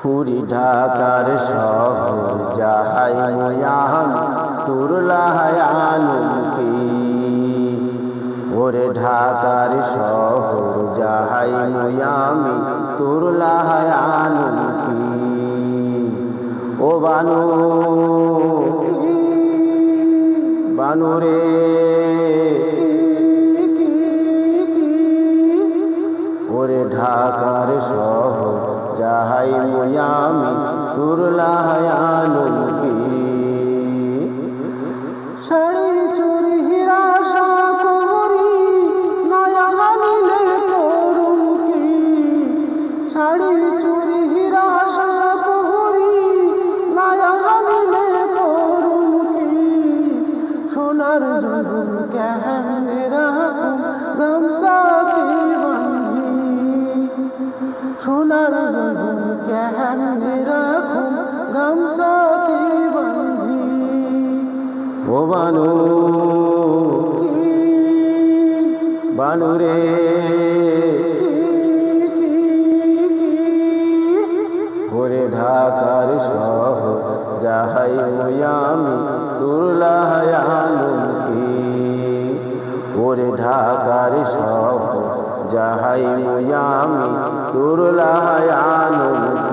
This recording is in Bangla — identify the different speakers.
Speaker 1: পুরি ঢাকার শহর যাহাই মুয়াম তোর লাহায়ানুকি। ওরে ঢাকার শহর যাহাই মুয়ামি তোর লাহায়ানুকি। ও বানু বানু রে ওরে ঢাকার শহর যাহাই মুয়ামি তোর লাহায়ানুকি।
Speaker 2: শাড়ি চুরি হীরা সাগরি নয়া মানিলে তরুণকি। শাড়ি চুরি হীরা সাগরি নয়া মানিলে তরুণকি। সোনার জুন কেমনে রাখুম গামছাতে বাঁধি। সোনার জুন কেমনে রাখুম গামছাতে বাঁধি।
Speaker 1: ও বানু বানু রে ওরে ঢাকার শহর যাহাই মুয়ামি তোর লাহায়ানুকি। ওরে ঢাকার শহর যাহাই মুয়ামি তোর লাহায়ানুকি।